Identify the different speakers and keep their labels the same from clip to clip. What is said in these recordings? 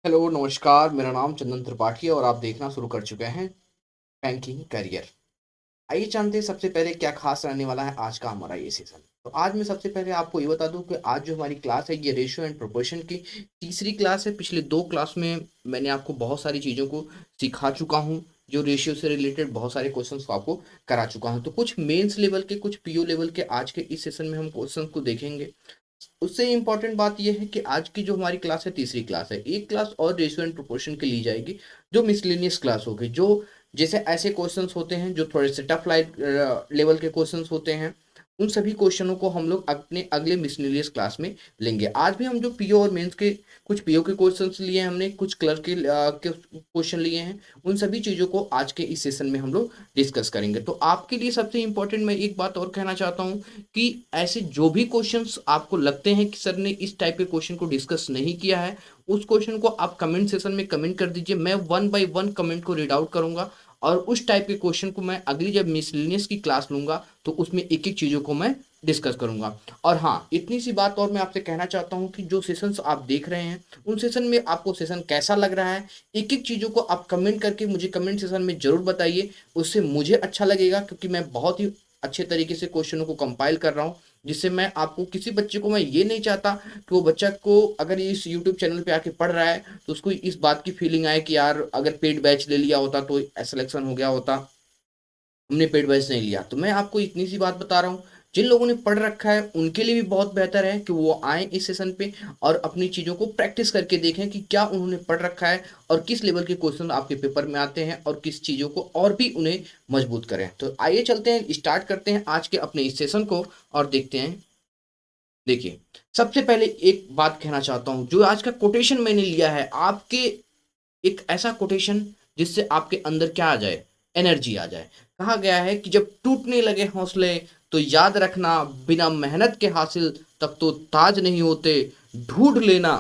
Speaker 1: Hello, नमस्कार। मेरा नाम चंदन त्रिपाठी है और आप देखना शुरू कर चुके हैं बैंकिंग करियर। आइए जानते हैं सबसे पहले क्या खास रहने वाला है आज का हमारा ये सेशन। तो आज मैं सबसे पहले आपको ये बता दूं कि आज जो हमारी क्लास है ये रेशियो एंड प्रोपोर्शन की तीसरी क्लास है। पिछले दो क्लास में मैंने आपको बहुत सारी चीज़ों को सिखा चुका हूँ। जो रेशियो से रिलेटेड बहुत सारे क्वेश्चंस को आपको करा चुका हूँ। तो कुछ मेंस लेवल के, कुछ पीओ लेवल के आज के इस सेशन में हम क्वेश्चंस को देखेंगे। उससे इम्पोर्टेंट बात यह है कि आज की जो हमारी क्लास है तीसरी क्लास है, एक क्लास और रेशियो एंड प्रोपोर्शन की ली जाएगी जो मिसलेनियस क्लास होगी। जो जैसे ऐसे क्वेश्चंस होते हैं जो थोड़े से टफ लाइट लेवल के क्वेश्चंस होते हैं, उन सभी क्वेश्चनों को हम लोग अपने अगले मिसलेनियस क्लास में लेंगे। आज भी हम जो पीओ और मेंस के कुछ पीओ के क्वेश्चंस लिए हैं, हमने कुछ क्लर्क के क्वेश्चन लिए हैं, उन सभी चीज़ों को आज के इस सेशन में हम लोग डिस्कस करेंगे। तो आपके लिए सबसे इम्पोर्टेंट मैं एक बात और कहना चाहता हूँ कि ऐसे जो भी क्वेश्चंस आपको लगते हैं कि सर ने इस टाइप के क्वेश्चन को डिस्कस नहीं किया है, उस क्वेश्चन को आप कमेंट सेशन में कमेंट कर दीजिए। मैं वन बाय वन कमेंट को रीड आउट करूंगा और उस टाइप के क्वेश्चन को मैं अगली जब मिसलेनियस की क्लास लूंगा तो उसमें एक एक चीज़ों को मैं डिस्कस करूंगा। और हाँ, इतनी सी बात और मैं आपसे कहना चाहता हूँ कि जो सेशंस आप देख रहे हैं उन सेशन में आपको सेशन कैसा लग रहा है, एक एक चीज़ों को आप कमेंट करके मुझे कमेंट सेशन में ज़रूर बताइए। उससे मुझे अच्छा लगेगा क्योंकि मैं बहुत ही अच्छे तरीके से क्वेश्चनों को कंपाइल कर रहा हूँ, जिससे मैं आपको किसी बच्चे को मैं ये नहीं चाहता कि वो बच्चा को अगर ये इस यूट्यूब चैनल पे आके पढ़ रहा है तो उसको इस बात की फीलिंग आए कि यार अगर पेड बैच ले लिया होता तो सिलेक्शन हो गया होता, हमने पेड बैच नहीं लिया। तो मैं आपको इतनी सी बात बता रहा हूँ, जिन लोगों ने पढ़ रखा है उनके लिए भी बहुत बेहतर है कि वो आएँ इस सेशन पे और अपनी चीज़ों को प्रैक्टिस करके देखें कि क्या उन्होंने पढ़ रखा है और किस लेवल के क्वेश्चन आपके पेपर में आते हैं और किस चीज़ों को और भी उन्हें मजबूत करें। तो आइए चलते हैं, स्टार्ट करते हैं आज के अपने इस सेशन को और देखते हैं। देखिए, सबसे पहले एक बात कहना चाहता हूँ, जो आज का कोटेशन मैंने लिया है आपके, एक ऐसा कोटेशन जिससे आपके अंदर क्या आ जाए, एनर्जी आ जाए। कहा गया है कि जब टूटने लगे हौसले तो याद रखना, बिना मेहनत के हासिल तब तो ताज नहीं होते। ढूंढ लेना,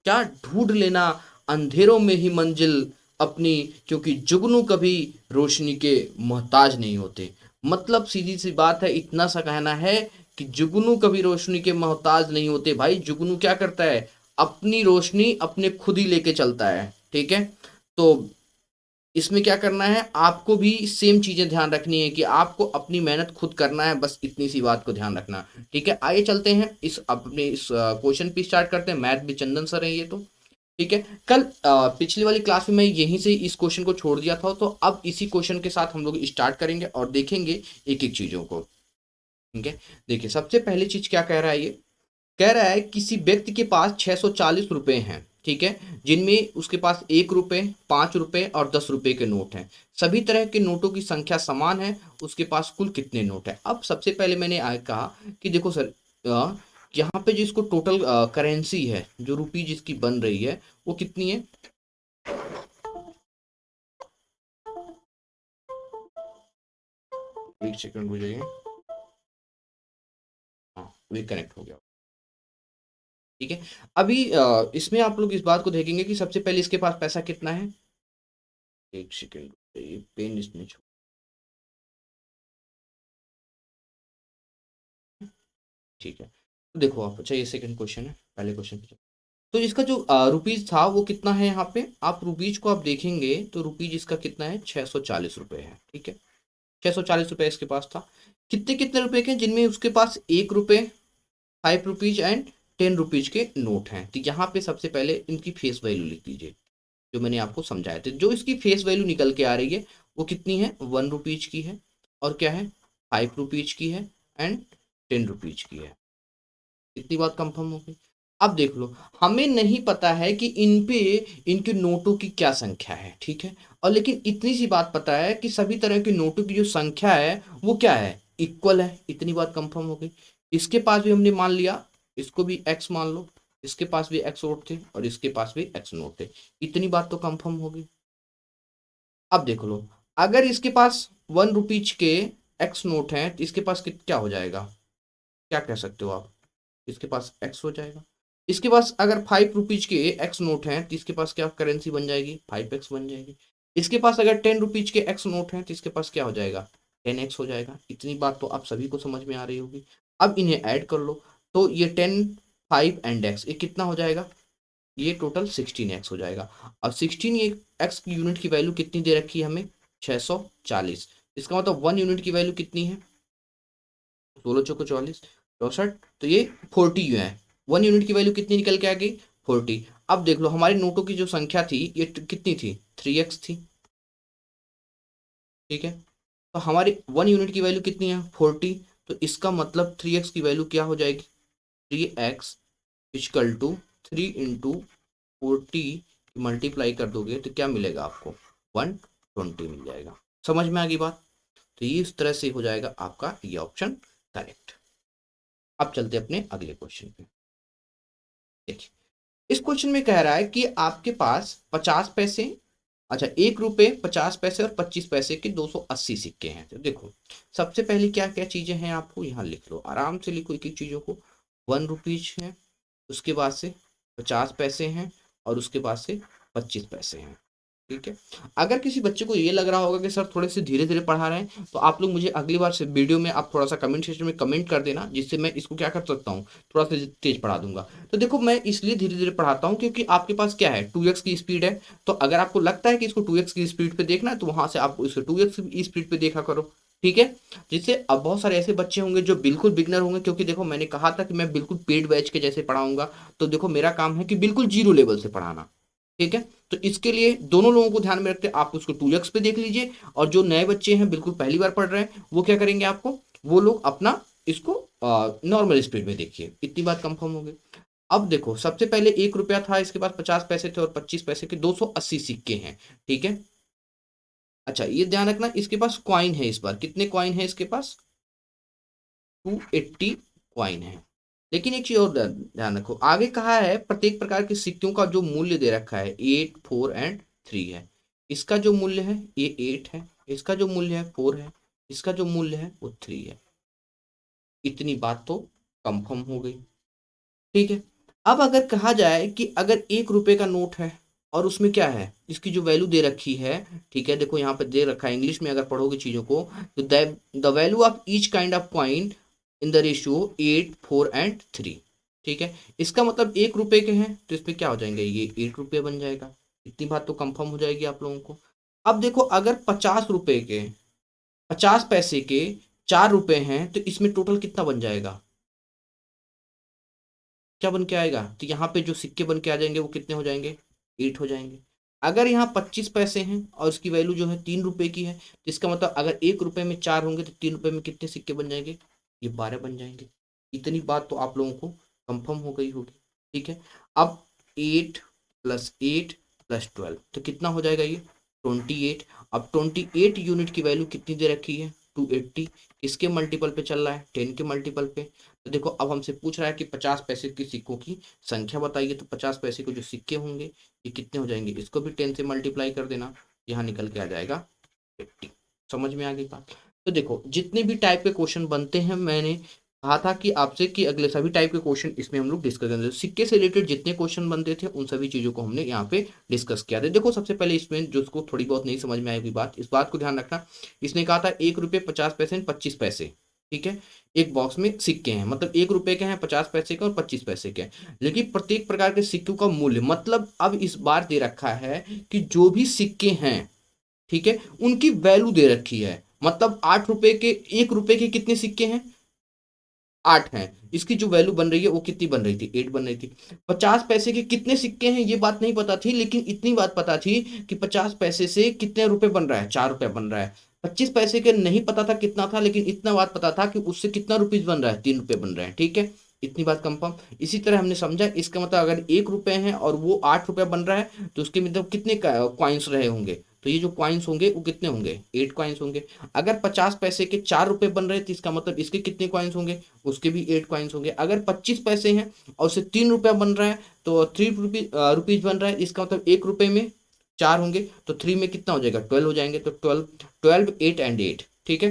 Speaker 1: क्या ढूंढ लेना अंधेरों में ही मंजिल अपनी, क्योंकि जुगनू कभी रोशनी के मोहताज नहीं होते। मतलब सीधी सी बात है, इतना सा कहना है कि जुगनू कभी रोशनी के मोहताज नहीं होते। भाई जुगनू क्या करता है, अपनी रोशनी अपने खुद ही लेके चलता है। ठीक है, तो इसमें क्या करना है, आपको भी सेम चीजें ध्यान रखनी है कि आपको अपनी मेहनत खुद करना है, बस इतनी सी बात को ध्यान रखना। ठीक है, आइए चलते हैं इस अपने इस क्वेश्चन पे स्टार्ट करते हैं। मैथ भी चंदन सर है ये तो। ठीक है, कल पिछली वाली क्लास में मैं यहीं से इस क्वेश्चन को छोड़ दिया था, तो अब इसी क्वेश्चन के साथ हम लोग स्टार्ट करेंगे और देखेंगे एक एक चीजों को। ठीक है, देखिए सबसे पहली चीज क्या कह रहा है, ये कह रहा है किसी व्यक्ति के पास 640 रुपए हैं। ठीक है, जिनमें उसके पास 1 रुपए, 5 रुपए और 10 रुपए के नोट हैं। सभी तरह के नोटों की संख्या समान है, उसके पास कुल कितने नोट हैं। अब सबसे पहले मैंने कहा कि देखो सर, यहाँ पे जिसको टोटल करेंसी है, जो रुपी जिसकी बन रही है वो कितनी है। एक सेकंड हो जाइए। हाँ, वे कनेक्ट हो गया। ठीक है, अभी इसमें आप लोग इस बात को देखेंगे कि सबसे पहले इसके पास पैसा कितना है। एक सेकंड, ये पेन इसमें ठीक है, तो देखो आप, अच्छा ये सेकंड क्वेश्चन है, पहले क्वेश्चन पे तो इसका जो रुपीज था वो कितना है। यहाँ पे आप रुपीज को आप देखेंगे तो रुपीज इसका कितना है, 640 रुपये है। ठीक है, 640 रुपये इसके पास था। कितने कितने रुपए के, जिनमें उसके पास 1 रुपए, 5 रुपीज एंड 10 रुपीज के नोट हैं। तो यहाँ पे सबसे पहले इनकी फेस वैल्यू लिख दीजिए, जो मैंने आपको समझाया था। जो इसकी फेस वैल्यू निकल के आ रही है वो कितनी है, 1 रुपीज की है, और क्या है, 5 रुपीज की है एंड 10 रुपीज की है। इतनी बात कंफर्म हो गई। अब देख लो, हमें नहीं पता है कि इन पे इनके नोटों की क्या संख्या है। ठीक है, और लेकिन इतनी सी बात पता है कि सभी तरह के नोटों की जो संख्या है वो क्या है, इक्वल है। इतनी बात कंफर्म हो गई। इसके पास भी हमने मान लिया, इसको भी एक्स मान लो, इसके पास भी एक्स नोट थे और इसके पास भी एक्स नोट थे। इतनी बात तो कंफर्म हो गई। अब देख लो, अगर इसके पास 1 रुपीज के एक्स नोट हैं तो इसके पास क्या हो जाएगा, क्या कह सकते हो आप, इसके पास एक्स हो जाएगा। इसके पास अगर 5 रुपीज के एक्स नोट हैं तो इसके पास क्या करेंसी बन जाएगी, 5x बन जाएगी। इसके पास अगर 10 रुपीज के एक्स नोट हैं तो इसके पास क्या हो जाएगा, 10x हो जाएगा। इतनी बात तो आप सभी को समझ में आ रही होगी। अब इन्हें ऐड कर लो, तो ये 10, 5 एंड x, ये कितना हो जाएगा, ये टोटल 16x हो जाएगा। अब 16x की यूनिट की वैल्यू कितनी दे रखी है हमें, 640। इसका मतलब 1 यूनिट की वैल्यू कितनी है, 16 चौको 44, 64, तो ये 40 है। 1 यूनिट की वैल्यू कितनी निकल के आ गई, 40। अब देख लो हमारे नोटों की जो संख्या थी ये कितनी थी, 3x थी, ठीक है। तो हमारी 1 यूनिट की वैल्यू कितनी है, 40। तो इसका मतलब 3x की वैल्यू क्या हो जाएगी, 3x equal to 3 into 40 multiply कर दोगे तो क्या मिलेगा आपको, 120 मिल जाएगा। समझ में आ गई बात। तो ये इस तरह से हो जाएगा आपका ये ऑप्शन करेक्ट। अब चलते अपने अगले क्वेश्चन पे। देखिए इस क्वेश्चन में कह रहा है कि आपके पास 50 पैसे, अच्छा 1 रुपये 50 पैसे और 25 पैसे के 280 सिक्के हैं। तो देखो सबसे पहले क्या क्या चीजें हैं, आपको यहाँ लिख लो, आराम से लिखो एक एक चीजों को। 1 रुपीज है, उसके बाद से 50 पैसे हैं, और उसके बाद से 25 पैसे हैं, ठीक है। अगर किसी बच्चे को ये लग रहा होगा कि सर थोड़े से धीरे धीरे पढ़ा रहे हैं, तो आप लोग मुझे अगली बार से वीडियो में आप थोड़ा सा कमेंट सेक्शन में कमेंट कर देना, जिससे मैं इसको क्या कर सकता हूँ, थोड़ा सा तेज पढ़ा दूंगा। तो देखो मैं इसलिए धीरे धीरे पढ़ाता हूँ क्योंकि आपके पास क्या है, 2x की स्पीड है। तो अगर आपको लगता है कि इसको 2x की स्पीड पे देखना है, तो वहां से आप इसको 2x की स्पीड पे देखा करो, ठीक है। जिससे अब बहुत सारे ऐसे बच्चे होंगे जो बिल्कुल बिगनर होंगे, क्योंकि देखो मैंने कहा था कि मैं बिल्कुल पेड बैच के जैसे पढ़ाऊंगा। तो देखो मेरा काम है कि बिल्कुल जीरो लेवल से पढ़ाना, ठीक है। तो इसके लिए दोनों लोगों को ध्यान में रखते आप उसको 2x पे देख लीजिए, और जो नए बच्चे हैं बिल्कुल पहली बार पढ़ रहे हैं वो क्या करेंगे, आपको वो लोग अपना इसको नॉर्मल स्पीड में देखिए। इतनी बात कंफर्म हो गई। अब देखो सबसे पहले 1 रुपया था, इसके पास 50 पैसे थे और 25 पैसे के 280 सिक्के हैं, ठीक है। अच्छा ये ध्यान रखना इसके पास क्वाइन है, इस बार कितने क्वाइन है इसके पास, 280 क्वाइन है। लेकिन एक चीज और ध्यान रखो, आगे कहा है प्रत्येक प्रकार के सिक्कों का जो मूल्य दे रखा है 8, 4 एंड 3 है। इसका जो मूल्य है ये 8 है, इसका जो मूल्य है 4 है, इसका जो मूल्य है वो 3 है। इतनी बात तो कंफर्म हो गई, ठीक है। अब अगर कहा जाए कि अगर 1 रुपए का नोट है और उसमें क्या है, इसकी जो वैल्यू दे रखी है, ठीक है, देखो यहाँ पे दे रखा है, इंग्लिश में अगर पढ़ोगे चीजों को तो the value of each kind of coin in the ratio 8, 4 and 3, ठीक है। इसका मतलब 1 रुपए के हैं तो इसमें क्या हो जाएंगे, ये 8 रुपये बन जाएगा। इतनी बात तो कंफर्म हो जाएगी आप लोगों को। अब देखो अगर 50 रुपए के, 50 पैसे के 4 रुपए हैं तो इसमें टोटल कितना बन जाएगा, क्या बन के आएगा, तो यहाँ पे जो सिक्के बन के आ जाएंगे वो कितने हो जाएंगे, 8 हो जाएंगे। अगर यहाँ 25 पैसे हैं और इसकी वैल्यू जो है 3 रुपए की है, तो इसका मतलब अगर 1 रुपए में 4 होंगे तो 3 रुपए में कितने सिक्के बन जाएंगे, ये 12 बन जाएंगे। इतनी बात तो आप लोगों को कंफर्म हो गई होगी, ठीक है। अब 8 + 8 + 12 तो कितना हो जाएगा, ये 28। अब 28 यूनिट की वैल्यू कितनी दे रखी है, 280। किसके मल्टीपल पे चल रहा है, 10 के मल्टीपल पे। तो देखो अब हमसे पूछ रहा है कि 50 पैसे के सिक्कों की संख्या बताइए, तो 50 पैसे के जो सिक्के होंगे ये कितने हो जाएंगे, इसको भी 10 से मल्टीप्लाई कर देना, यहाँ निकल के आ जाएगा 50। समझ में आ गई बात। तो देखो जितने भी टाइप के क्वेश्चन बनते हैं, मैंने कहा था कि आपसे कि अगले सभी टाइप के क्वेश्चन इसमें हम लोग डिस्कस करेंगे। सिक्के से रिलेटेड जितने क्वेश्चन बनते थे उन सभी चीजों को हमने यहाँ पे डिस्कस किया था। देखो सबसे पहले इसमें जो उसको थोड़ी बहुत नहीं समझ में आएगी बात, इस बात को ध्यान रखना। इसने कहा था 1 रुपये 50 पैसे 25 पैसे, ठीक है। एक बॉक्स में सिक्के हैं, मतलब 1 रुपए के हैं, 50 पैसे के और 25 पैसे के हैं। लेकिन प्रत्येक प्रकार के सिक्कों का मूल्य, मतलब अब इस बार दे रखा है कि जो भी सिक्के हैं, ठीक है, उनकी वैल्यू दे रखी है। मतलब 8 रुपए के, 1 रुपए के कितने सिक्के हैं, 8 हैं। इसकी जो वैल्यू बन रही है वो कितनी बन रही थी, 8 बन रही थी। 50 पैसे के कितने सिक्के हैं ये बात नहीं पता थी, लेकिन इतनी बात पता थी कि 50 पैसे से कितने रुपए बन रहा है, 4 रुपए बन रहा है। 25 पैसे के नहीं पता था कितना था, लेकिन इतना बात पता था कि उससे कितना रुपीज बन रहा है, 3 रुपए बन रहे हैं, ठीक है। इतनी बात कंफर्म। इसी तरह हमने समझा, इसका मतलब अगर 1 रुपए है और वो 8 रुपया बन रहा है, तो उसके मतलब कितने क्वाइंस रहे होंगे, तो ये जो क्वाइंस होंगे वो कितने होंगे, 8 क्वाइंस होंगे। अगर 50 पैसे के 4 रुपए बन रहे हैं, तो इसका मतलब इसके कितने क्वाइंस होंगे, उसके भी 8 क्वाइंस होंगे। अगर 25 पैसे हैं और उससे 3 रुपया बन रहा है, तो 3 रुपीज बन रहा है, इसका मतलब 1 रुपए में 4 होंगे, तो 3 में कितना हो जाएगा, 12 हो जाएंगे। तो 12, 12, 8 एंड 8, ठीक है।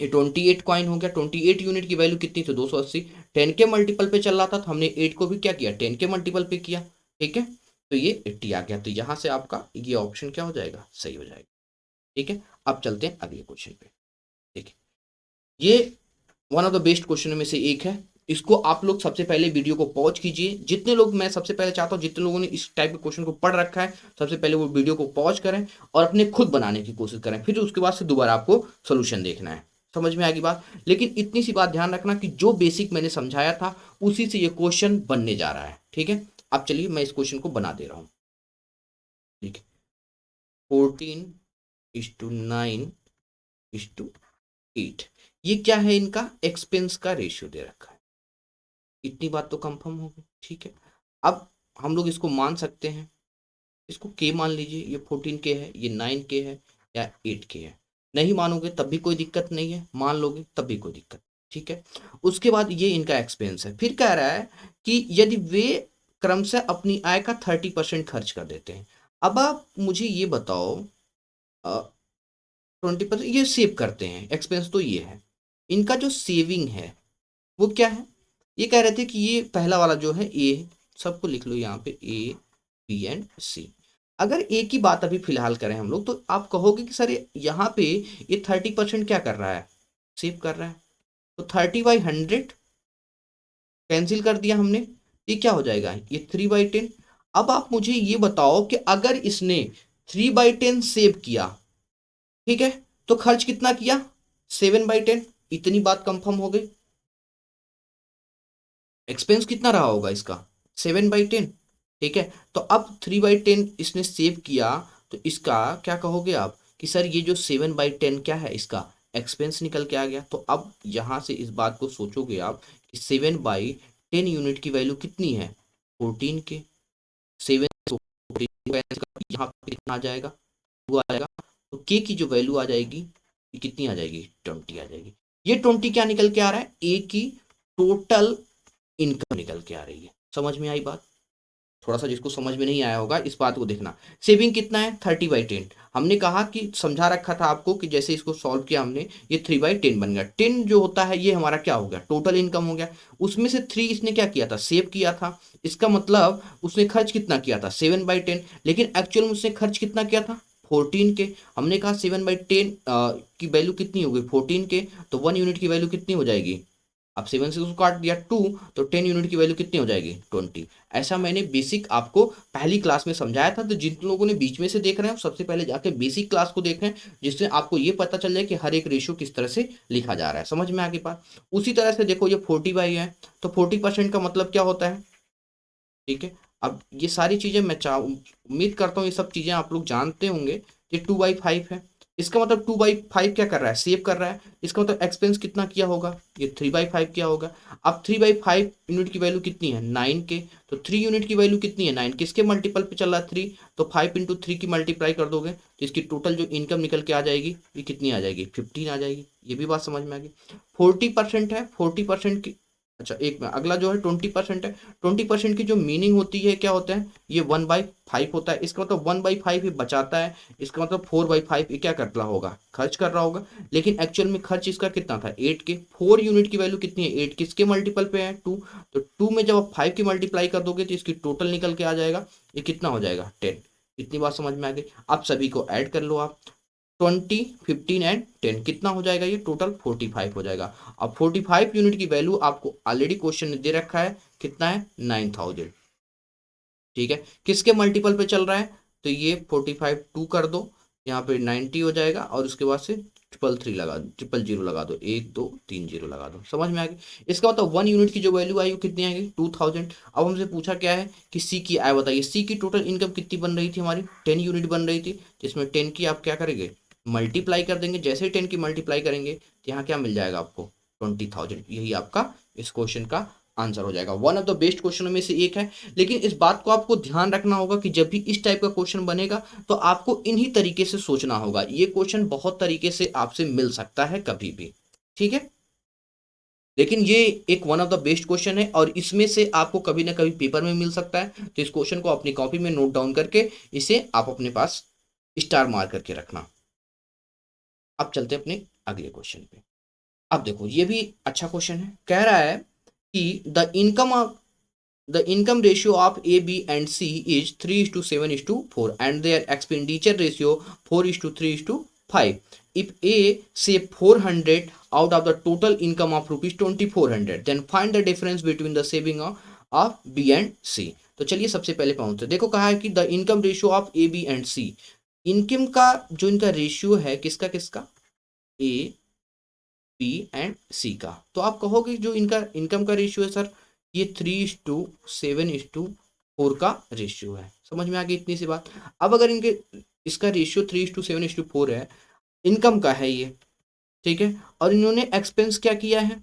Speaker 1: ये 28 कॉइन हो गया। 28 यूनिट की वैल्यू कितनी थी, 280। 10 के मल्टीपल पे चल रहा था, तो हमने 8 को भी क्या किया, 10 के मल्टीपल पे किया, ठीक है। तो ये 80 आ गया। तो यहाँ से आपका ये ऑप्शन क्या हो जाएगा, सही हो जाएगा, ठीक है। अब चलते हैं अगले क्वेश्चन पे। देखिए ये one of the best question में से एक है। इसको आप लोग सबसे पहले वीडियो को पॉज कीजिए। जितने लोग, मैं सबसे पहले चाहता हूँ जितने लोगों ने इस टाइप के क्वेश्चन को पढ़ रखा है, सबसे पहले वो वीडियो को पॉज करें और अपने खुद बनाने की कोशिश करें, फिर उसके बाद से दोबारा आपको सोल्यूशन देखना है। समझ में आएगी बात। लेकिन इतनी सी बात ध्यान रखना कि जो बेसिक मैंने समझाया था उसी से ये क्वेश्चन बनने जा रहा है। ठीक है, अब चलिए मैं इस क्वेश्चन को बना दे रहा हूँ। ठीक है, 14:9:8, ये क्या है, इनका एक्सपेंस का रेशियो दे रखा है। इतनी बात तो कंफर्म हो गई। ठीक है, अब हम लोग इसको मान सकते हैं, इसको के मान लीजिए, ये 14 के है, ये 9 के है या 8 के है। नहीं मानोगे तब भी कोई दिक्कत नहीं है, मान लोगे तब भी कोई दिक्कत। ठीक है, उसके बाद ये इनका एक्सपेंस है। फिर कह रहा है कि यदि वे क्रमशः अपनी आय का 30% खर्च कर देते हैं। अब आप मुझे ये बताओ, 20% ये सेव करते हैं, एक्सपेंस तो ये है। इनका जो सेविंग है वो क्या है। ये कह रहे थे कि ये पहला वाला जो है ए, सबको लिख लो यहाँ पे, ए बी एंड सी। अगर ए की बात अभी फिलहाल करें हम लोग, तो आप कहोगे कि सर यहाँ पे ये 30% क्या कर रहा है, सेव कर रहा है। तो 30/100 कैंसिल कर दिया हमने, ये क्या हो जाएगा, ये 3/10। अब आप मुझे ये बताओ कि अगर इसने 3/10 सेव किया, ठीक है, तो खर्च कितना किया, 7/10। इतनी बात कंफर्म हो गई। एक्सपेंस कितना रहा होगा इसका, 7/10। ठीक है, तो अब 3/10 इसने सेव किया, तो इसका क्या कहोगे आप कि सर ये जो 7/10 क्या है, इसका एक्सपेंस निकल के आ गया। तो अब यहाँ से इस बात को सोचोगे आप कि 7/10 यूनिट की वैल्यू कितनी है, 14 के। 7 यहाँ पे कितना आ जाएगा, 2 आ जाएगा। तो के की जो वैल्यू आ जाएगी ये कितनी आ जाएगी, 20 आ जाएगी। ये 20 क्या निकल के आ रहा है, ए की टोटल इनकम निकल के आ रही है। समझ में आई बात। थोड़ा सा जिसको समझ में नहीं आया होगा इस बात को देखना। सेविंग कितना है, 30/10। हमने कहा कि समझा रखा था आपको कि जैसे इसको सॉल्व किया हमने, ये 3/10 बन गया। 10 जो होता है ये हमारा क्या हो गया, टोटल इनकम हो गया। उसमें से 3 इसने क्या किया था, सेव किया था। इसका मतलब उसने खर्च कितना किया था, 7/10। लेकिन एक्चुअल में उसने खर्च कितना किया था, 14 के। हमने कहा 7/10 की वैल्यू कितनी हो गई, 14 के। तो 1 यूनिट की वैल्यू कितनी हो जाएगी, अब 7 से उसको काट दिया 2, तो 10 यूनिट की वैल्यू कितनी हो जाएगी, 20। ऐसा मैंने बेसिक आपको पहली क्लास में समझाया था। तो जिन लोगों ने बीच में से देख रहे हैं सबसे पहले जाके बेसिक क्लास को देखें, जिससे आपको ये पता चल जाए कि हर एक रेशियो किस तरह से लिखा जा रहा है। समझ में आगे बात। उसी तरह से देखो, ये 40/, है तो 40% का मतलब क्या होता है। ठीक है, अब ये सारी चीजें मैं उम्मीद करता हूँ ये सब चीजें आप लोग जानते होंगे। ये 2/5 है, इसका मतलब 2/5 क्या कर रहा है, सेव कर रहा है। इसका मतलब एक्सपेंस कितना किया होगा, ये 3/5 किया होगा। अब 3/5 यूनिट की वैल्यू कितनी है, 9 के। तो 3 यूनिट की वैल्यू कितनी है, 9 किसके मल्टीपल पे चल रहा है, 3। तो 5 × 3 की मल्टीप्लाई कर दोगे तो इसकी टोटल जो इनकम निकल के आ जाएगी ये कितनी आ जाएगी, 15 आ जाएगी। ये भी बात समझ में आ गई। 40% है, 40% की, अच्छा एक में अगला जो है 20% है। 20% की जो मीनिंग होती है क्या होता है, ये 1/5 होता है। इसका मतलब 1/5 ही बचाता है। इसका मतलब 4/5 ये क्या कर रहा होगा, खर्च कर रहा होगा। लेकिन एक्चुअल में खर्च इसका कितना था, 8 के। 4 यूनिट की वैल्यू कितनी है, 8 किसके मल्टीपल पे है, 2। तो 2 में जब आप 5 की मल्टीप्लाई कर दोगे तो इसकी टोटल निकल के आ जाएगा, ये कितना हो जाएगा, 10। इतनी बात समझ में आ गई। आप सभी को ऐड कर लो आप, 20, 15 एंड 10 कितना हो जाएगा, ये टोटल 45 हो जाएगा। अब 45 यूनिट की वैल्यू आपको ऑलरेडी क्वेश्चन में दे रखा है, कितना है, 9000। ठीक है, किसके मल्टीपल पे चल रहा है, तो ये 45 2 कर दो, यहाँ पे 90 हो जाएगा और उसके बाद से 333 लगा दो, 000 लगा दो, 1 2 3 0 लगा दो। समझ में आ गई। इसका मतलब 1 यूनिट की जो वैल्यू आई वो कितनी आएगी, 2000। अब हमसे पूछा क्या है कि सी की आय बताइए। सी की टोटल इनकम कितनी बन रही थी हमारी, 10 यूनिट बन रही थी। जिसमें 10 की आप क्या करेंगे, मल्टीप्लाई कर देंगे। जैसे ही 10 की मल्टीप्लाई करेंगे तो यहाँ क्या मिल जाएगा आपको, 20,000। यही आपका इस क्वेश्चन का आंसर हो जाएगा। वन ऑफ द बेस्ट क्वेश्चनों में से एक है। लेकिन इस बात को आपको ध्यान रखना होगा कि जब भी इस टाइप का क्वेश्चन बनेगा तो आपको इन्हीं तरीके से सोचना होगा। ये क्वेश्चन बहुत तरीके से आपसे मिल सकता है कभी भी, ठीक है। लेकिन ये एक one of the best question है और इसमें से आपको कभी ना कभी पेपर में मिल सकता है। तो इस क्वेश्चन को अपनी कॉपी में नोट डाउन करके इसे आप अपने पास स्टार मार करके रखना। अब चलते हैं अपने अगले क्वेश्चन पे। अब देखो ये भी अच्छा क्वेश्चन है। कह रहा है कि the income ratio of A, B and C is 3:7:4 and their expenditure ratio 4:3:5. if A save 400 out of the total income of rupees 2400, then find the difference between the saving of B and C। तो चलिए सबसे पहले पहुंचते, देखो कहा है कि the income ratio of A B and C, income का जो इनका रेशियो है किसका किसका, ए बी एंड सी का। तो आप कहोगे जो इनका इनकम का रेशियो है सर, ये 3:7:4 का रेशियो है। समझ में आ गई इतनी सी बात। अब अगर इनके इसका रेशियो 3:7:4 है, इनकम का है ये, ठीक है, और इन्होंने एक्सपेंस क्या किया है,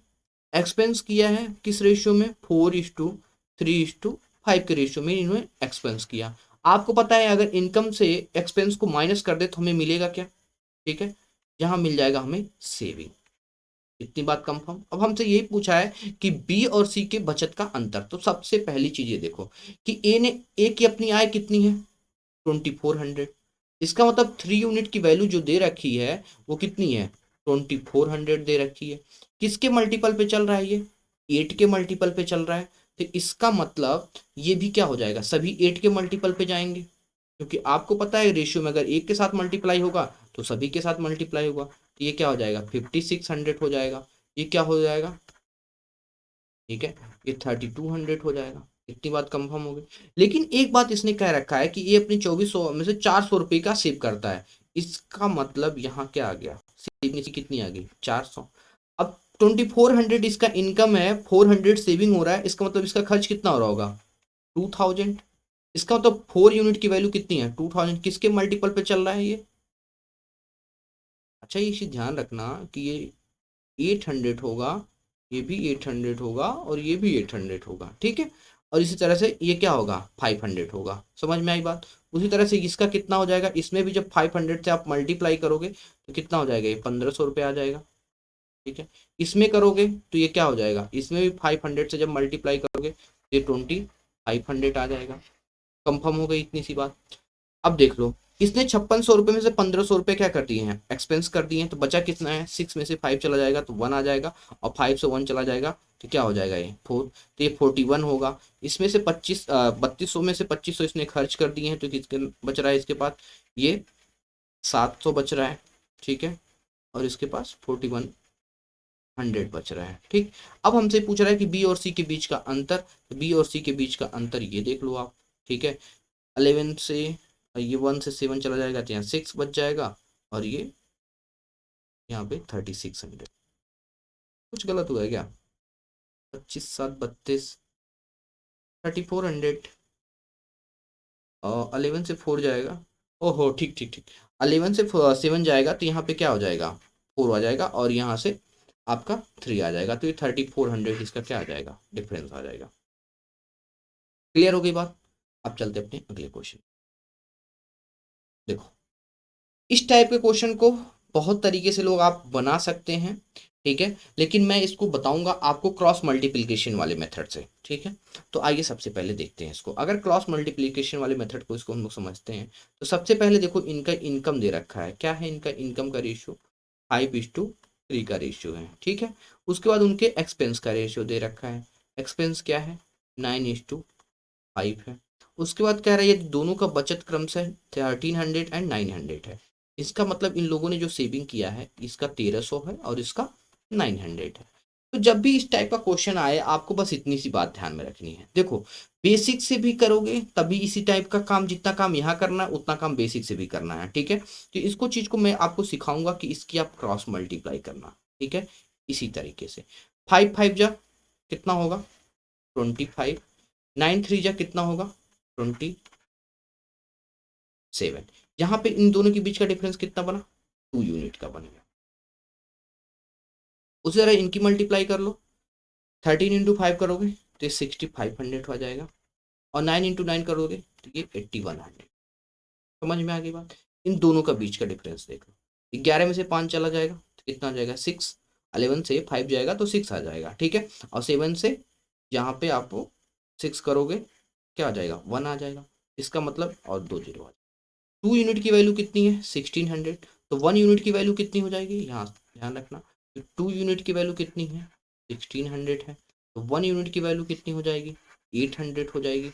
Speaker 1: एक्सपेंस किया है किस रेशियो में, 4:3:5 के रेशियो में इन्होंने एक्सपेंस किया। आपको पता है अगर इनकम से एक्सपेंस को माइनस कर दे तो हमें मिलेगा क्या, ठीक है, यहाँ मिल जाएगा हमें सेविंग। इतनी बात कंफर्म। अब हमसे यही पूछा है कि बी और सी के बचत का अंतर। तो सबसे पहली चीज ये देखो कि ए की अपनी आय कितनी है, 2400। इसका मतलब 3 यूनिट की वैल्यू जो दे रखी है वो कितनी है, 2400 दे रखी है। किसके मल्टीपल पे चल रहा है ये, 8 के मल्टीपल पे चल रहा है। तो इसका मतलब ये भी क्या हो जाएगा, सभी 8 के मल्टीपल पे जाएंगे, क्योंकि आपको पता है रेशियो में अगर एक के साथ मल्टीप्लाई होगा तो सभी के साथ मल्टीप्लाई होगा। तो ये क्या हो जाएगा, 5600 हो जाएगा। ये क्या हो जाएगा, ठीक है, ये 3200 हो जाएगा। इतनी बात कंफर्म हो गई। लेकिन एक बात इसने कह रखा है कि ये अपनी 2400 में से 400 रुपये का सेव करता है। इसका मतलब यहाँ क्या आ गया, सेविंग इसकी कितनी आ गई, 400। अब 2400 इसका इनकम है, 400 सेविंग हो रहा है, इसका मतलब इसका खर्च कितना हो रहा होगा, 2000। इसका मतलब 4 यूनिट की वैल्यू कितनी है, 2000। किसके मल्टीपल पे चल रहा है ये, अच्छा ये चीज ध्यान रखना कि ये 800 होगा, ये भी 800 होगा और ये भी 800 होगा, ठीक है। और इसी तरह से ये क्या होगा, 500 होगा। समझ में आई बात। उसी तरह से इसका कितना हो जाएगा, इसमें भी जब 500 से आप मल्टीप्लाई करोगे तो कितना हो जाएगा, ये 1500 रुपये आ जाएगा, ठीक है। इसमें करोगे तो ये क्या हो जाएगा, इसमें भी 500 से जब मल्टीप्लाई करोगे तो ये 2500 आ जाएगा। कंफर्म हो गई इतनी सी बात। अब देख लो, इसने 5600 रुपये में से 1500 रुपये क्या कर दिए हैं, एक्सपेंस कर दिए हैं। तो बचा कितना है, 6 में से 5 चला जाएगा तो 1 आ जाएगा, और 5 से 1 चला जाएगा तो क्या हो जाएगा, ये 4। तो ये 41 होगा। इसमें से 3200 में से 2500 इसने खर्च कर दिए हैं, तो किसके बच रहा है, इसके पास ये 700 बच रहा है, ठीक है, और इसके पास 4100 बच रहा है, ठीक। अब हमसे पूछ रहा है कि बी और सी के बीच का अंतर। बी और सी के बीच का अंतर ये देख लो आप, ठीक है। 11 से ये 1 से 7 चला जाएगा तो यहाँ 6 बच जाएगा, और ये यहाँ पे 3600। कुछ गलत हुआ है क्या, 25×7 = 3400। और 11 से 4 जाएगा, ओहो ठीक ठीक ठीक, 11 से 7 जाएगा तो यहाँ पे क्या हो जाएगा, 4 आ जाएगा, और यहाँ से आपका 3 आ जाएगा। तो ये 3400 इसका क्या आ जाएगा, डिफरेंस आ जाएगा। क्लियर हो गई बात। अब चलते अपने अगले क्वेश्चन। देखो इस टाइप के क्वेश्चन को बहुत तरीके से लोग आप बना सकते हैं, ठीक है, लेकिन मैं इसको बताऊंगा आपको क्रॉस मल्टीप्लिकेशन वाले मेथड से, ठीक है। तो आइए सबसे पहले देखते हैं इसको। अगर क्रॉस मल्टीप्लिकेशन वाले मेथड को इसको हम लोग समझते हैं तो सबसे पहले देखो इनका इनकम दे रखा है, क्या है इनका इनकम का रेशियो, 5:3 का रेशियो है, ठीक है। उसके बाद उनके एक्सपेंस का रेशियो दे रखा है, एक्सपेंस क्या है, 9:5 है। उसके बाद कह रहा है ये दोनों का बचत क्रम से 1300 एंड 900 है। इसका मतलब इन लोगों ने जो सेविंग किया है इसका 1300 है और इसका 900 है। तो जब भी इस टाइप का क्वेश्चन आए आपको बस इतनी सी बात ध्यान में रखनी है। देखो बेसिक से भी करोगे तभी इसी टाइप का काम, जितना काम यहाँ करना है उतना काम बेसिक से भी करना है, ठीक है। तो इसको चीज को मैं आपको सिखाऊंगा कि इसकी आप क्रॉस मल्टीप्लाई करना, ठीक है, इसी तरीके से। 5×5 जा कितना होगा, 25। 9×3 जा कितना होगा, 27। यहाँ पे इन दोनों के बीच का डिफरेंस कितना बना, 2 यूनिट का बन गया। उसी तरह इनकी मल्टीप्लाई कर लो, 13×5 करोगे तो ये 6500 हो जाएगा, और 9×9 करोगे तो ये 8100। समझ में आ गई बात। इन दोनों का बीच का डिफरेंस देख लो, 11 में से 5 चला जाएगा तो कितना आ जाएगा, 6। 11 से 5 जाएगा तो 6 आ जाएगा, ठीक है। और 7 से यहाँ पे आपको 6 करोगे क्या आ जाएगा, 1 आ जाएगा। इसका मतलब और 2 जीरो आ जाएगा। 2 यूनिट की वैल्यू कितनी है, 1600। तो 1 यूनिट की वैल्यू कितनी हो जाएगी, यहाँ ध्यान रखना, 2 यूनिट की वैल्यू कितनी है, 1600 है। तो 1 यूनिट की वैल्यू कितनी हो जाएगी, 800 हो जाएगी।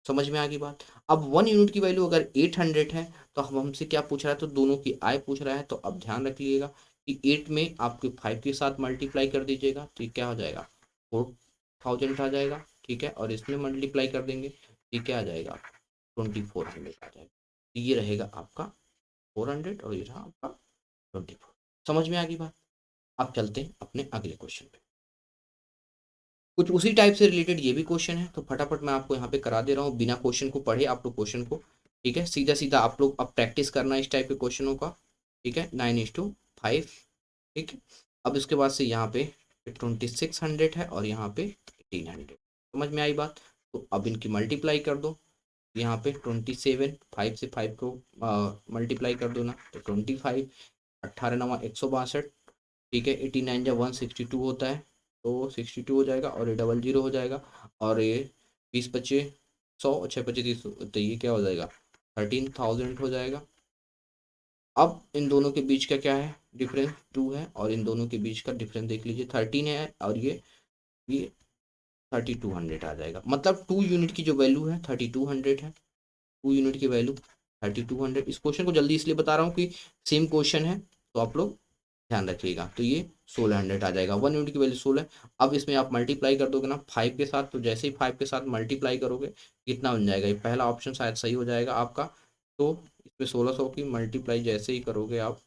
Speaker 1: समझ में आ गई बात। अब 1 यूनिट की वैल्यू अगर 800 है तो हम हमसे क्या पूछ रहा है, तो दोनों की आय पूछ रहा है। तो अब ध्यान रख लीजिएगा कि 8 में आपके 5 के साथ मल्टीप्लाई कर दीजिएगा, तो ये क्या हो जाएगा 4000 आ जाएगा, ठीक है। और इसमें मल्टीप्लाई कर देंगे, ये क्या आ जाएगा 2400 आ जाएगा। तो ये रहेगा आपका 400 और ये रहा आपका 24। समझ में आ गई बात। अब चलते हैं अपने अगले क्वेश्चन पे। कुछ उसी टाइप से रिलेटेड ये भी क्वेश्चन है, तो फटाफट मैं आपको यहाँ पे करा दे रहा हूँ, बिना क्वेश्चन को पढ़े आप लोग क्वेश्चन को, ठीक है, सीधा सीधा आप लोग अब प्रैक्टिस करना इस टाइप के क्वेश्चनों का, ठीक है। 9:5, ठीक है। अब इसके बाद से यहाँ पे 2600 है और यहाँ पे 1800, समझ में आई बात। तो अब इनकी मल्टीप्लाई कर दो, यहाँ पे 27, 5 से 5 को मल्टीप्लाई कर दो ना, तो 25, 18×9 162, ठीक है। 89 जब 162 होता है तो 62 हो जाएगा और ये 00 हो जाएगा, और ये 20 25 100 और 6 25 30, तो ये क्या हो जाएगा 13,000 हो जाएगा। अब इन दोनों के बीच का क्या है डिफरेंस 2 है, और इन दोनों के बीच का डिफरेंस देख लीजिए 13 है, और ये 3200 आ जाएगा। मतलब 2 यूनिट की जो वैल्यू है 3200 है, 2 यूनिट की वैल्यू 3200। इस क्वेश्चन को जल्दी इसलिए बता रहा हूँ कि सेम क्वेश्चन है, तो आप लोग ध्यान रखिएगा। तो ये 1600 आ जाएगा, 1 यूनिट की वैल्यू 16। अब इसमें आप मल्टीप्लाई कर दोगे ना 5 के साथ, तो जैसे ही 5 के साथ मल्टीप्लाई करोगे कितना बन जाएगा, ये पहला ऑप्शन शायद सही हो जाएगा आपका। तो इसमें 1600 की मल्टीप्लाई जैसे ही करोगे आप,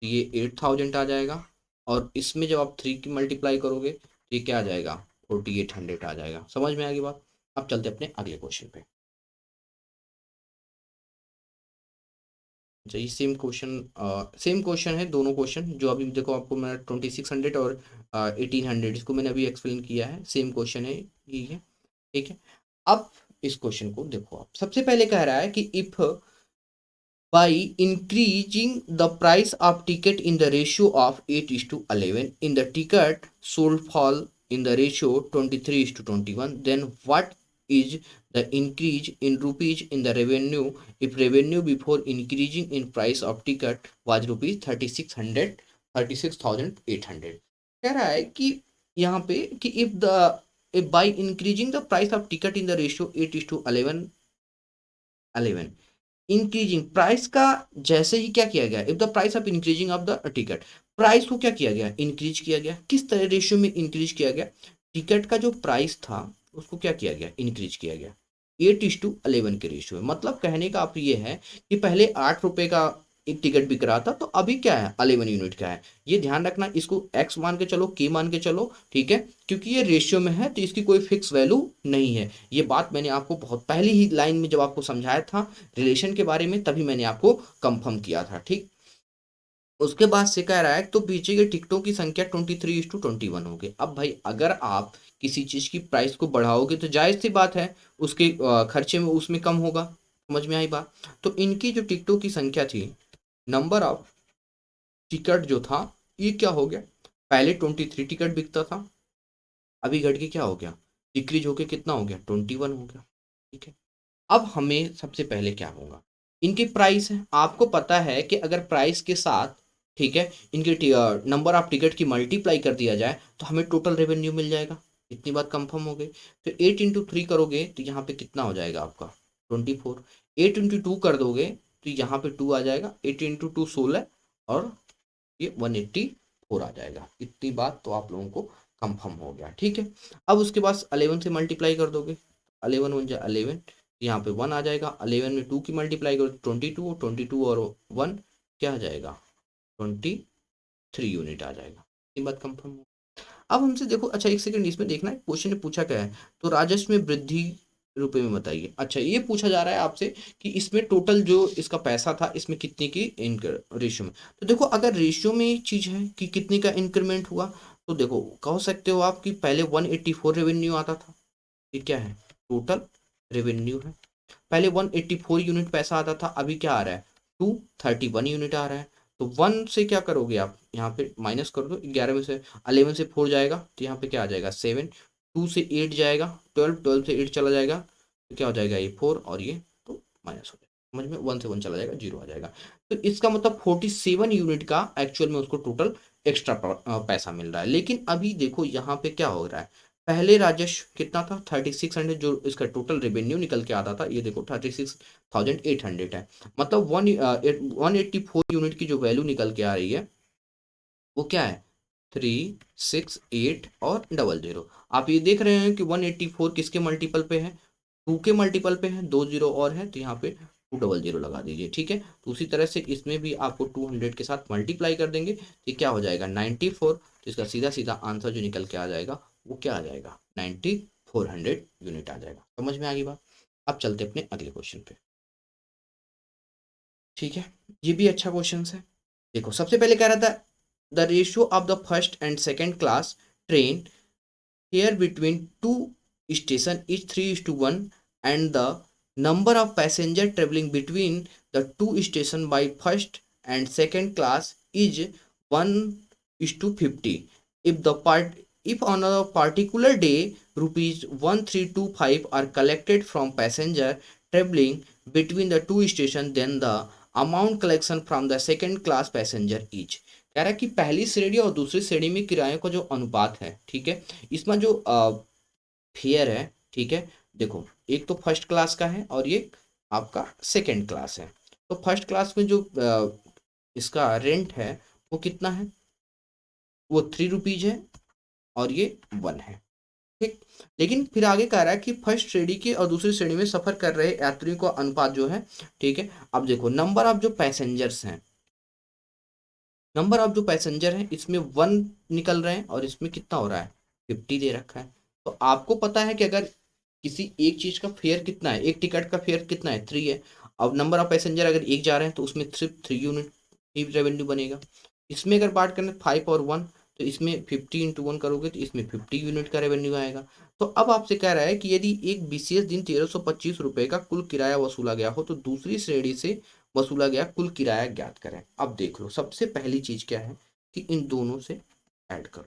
Speaker 1: तो ये 8000 आ जाएगा, और इसमें जब आप 3 की मल्टीप्लाई करोगे तो ये क्या आ जाएगा 4800 आ जाएगा। समझ में आ गई बात। अब चलते अपने अगले क्वेश्चन पे। अच्छा, ये सेम क्वेश्चन है, दोनों क्वेश्चन जो अभी देखो आपको मैं 2600 और 1800 इसको मैंने अभी एक्सप्लेन किया है, सेम क्वेश्चन है ये है, ठीक है। अब इस क्वेश्चन को देखो, आप सबसे पहले कह रहा है कि if by increasing the price of ticket in the ratio of 8:11 in the ticket sold fall in the ratio 23:21, then what is the increase in rupees in the revenue if revenue before increasing in price of ticket was rupees 36,800। कह रहा है कि यहाँ पे कि if by increasing the price of ticket in the ratio 8:11 increasing price का जैसे ही क्या किया गया, if the price of increasing of the ticket, price को क्या किया गया इंक्रीज किया गया, किस तरह रेशियो में इंक्रीज किया गया, टिकट का जो प्राइस था उसको क्या किया गया इंक्रीज किया गया 8:11 के रेशियो में। मतलब कहने का आप ये है कि पहले 8 रुपए का एक टिकट बिक रहा था, तो अभी क्या है 11 यूनिट का है। ये ध्यान रखना, इसको एक्स मान के चलो, के मान के चलो, ठीक है, क्योंकि ये रेशियो में है तो इसकी कोई फिक्स वैल्यू नहीं है। ये बात मैंने आपको बहुत पहली ही लाइन में जब आपको समझाया था रिलेशन के बारे में, तभी मैंने आपको कंफर्म किया था, ठीक। उसके बाद से कह रहा है तो पीछे के टिकटों की संख्या 23:21 होगी। अब भाई अगर आप किसी चीज की प्राइस को बढ़ाओगे तो जायज सी बात है उसके खर्चे में उसमें कम होगा। समझ में आई बात। तो इनकी जो टिकटों की संख्या थी, नंबर ऑफ टिकट जो था, ये क्या हो गया, पहले 23 टिकट बिकता था, अभी घट के क्या हो गया डिक्रीज होके कितना हो गया 21 हो गया, ठीक है। अब हमें सबसे पहले क्या होगा, इनकी प्राइस है, आपको पता है कि अगर प्राइस के साथ, ठीक है, इनके नंबर ऑफ टिकट की मल्टीप्लाई कर दिया जाए तो हमें टोटल रेवेन्यू मिल जाएगा। इतनी बात कंफर्म हो गई। तो 8 × 3 करोगे तो यहाँ पे कितना हो जाएगा आपका 24। 8 × 2 कर दोगे तो यहाँ पे 2 आ जाएगा, 8 × 2 16, और ये 184 आ जाएगा। इतनी बात तो आप लोगों को कंफर्म हो गया, ठीक है। अब उसके बाद 11 से मल्टीप्लाई कर दोगे, 11 × 1 = 11, यहाँ पे 1 आ जाएगा, 11 में 2 की मल्टीप्लाई करो 22, 22 और 1 क्या आ जाएगा 23 यूनिट आ जाएगा। ये बात कंफर्म हो। अब हमसे देखो, अच्छा एक सेकंड, इसमें देखना है क्वेश्चन ने पूछा क्या है, तो राजस्व में वृद्धि रुपए में बताइए। अच्छा, ये पूछा जा रहा है आपसे कि इसमें टोटल जो इसका पैसा था इसमें कितने की रेशियो में। तो देखो अगर रेशियो में चीज है कि कितने का इंक्रीमेंट हुआ, तो देखो कह सकते हो आप कि पहले 184 रेवेन्यू आता था, ये क्या है टोटल रेवेन्यू है। पहले 184 यूनिट पैसा आता था, अभी क्या आ रहा है 231 यूनिट आ रहा है। तो 1 से क्या करोगे आप यहाँ पे माइनस कर दो, 11 में से 11 से 4 जाएगा तो यहाँ पे क्या आ जाएगा 7, 2 से 8 जाएगा 12, 12 से 8 चला जाएगा तो क्या हो जाएगा ये 4, और ये तो माइनस हो जाएगा। समझ में, 1 से 1 चला जाएगा 0 आ जाएगा। तो इसका मतलब 47 यूनिट का एक्चुअल में उसको टोटल एक्स्ट्रा पैसा मिल रहा है। लेकिन अभी देखो यहाँ पे क्या हो रहा है, पहले राजस्व कितना था 3600, जो इसका टोटल रेवेन्यू निकल के आता था ये देखो 36,800 है। मतलब 184 यूनिट की जो वैल्यू निकल के आ रही है वो क्या है 368 और 00। आप ये देख रहे हैं कि 184 किसके मल्टीपल पे है, 2 के मल्टीपल पे है, 20 और है तो यहाँ पे 200 लगा दीजिए। ठीक है, तो उसी तरह से इसमें भी आपको 200 के साथ मल्टीप्लाई कर देंगे तो क्या हो जाएगा 94। तो इसका सीधा सीधा आंसर जो निकल के आ जाएगा वो क्या आ जाएगा 9400 यूनिट आ जाएगा। समझ में आ गई बात। अब चलते अपने अगले क्वेश्चन पे। ठीक है, ये भी अच्छा क्वेश्चन है। देखो सबसे पहले कह रहा था the ratio of the first and second class train here between two station is 3:1 and the number of passenger traveling between the two station by first and second class is 1:50 if the part if on a particular day rupees 1325 are collected from passenger traveling between the two station then the amount collection from the second class passenger is। कह रहा है कि पहली श्रेणी और दूसरी श्रेणी में किरायों का जो अनुपात है, ठीक है, इसमें जो फेयर है, ठीक है, देखो एक तो फर्स्ट क्लास का है और ये आपका सेकंड क्लास है। तो फर्स्ट क्लास में जो इसका रेंट है वो कितना है, वो 3 रुपीज है और ये 1 है। ठीक, लेकिन फिर आगे कह रहा है कि फर्स्ट श्रेणी की और दूसरी श्रेणी में सफर कर रहे यात्रियों का अनुपात जो है, ठीक है, अब देखो नंबर ऑफ जो पैसेंजर्स हैं, नंबर ऑफ जो पैसेंजर हैं इसमें 1 निकल रहे हैं और इसमें कितना हो रहा है 50 दे रखा है। तो आपको पता है कि अगर किसी एक चीज का फेयर कितना है, एक टिकट का फेयर कितना है 3 है। अब नंबर ऑफ पैसेंजर अगर एक जा रहे हैं तो उसमें सिर्फ 3 यूनिट ही रेवेन्यू बनेगा। इसमें अगर बात करें 5 और 1 तो इसमें 50 × 1 करोगे तो इसमें 50 यूनिट का रेवेन्यू आएगा। तो अब आपसे कह रहा है कि यदि एक विशेष दिन 1325 रुपए का कुल किराया वसूला गया हो तो दूसरी श्रेणी से वसूला गया कुल किराया ज्ञात करें। अब देख लो सबसे पहली चीज क्या है कि इन दोनों से ऐड करो,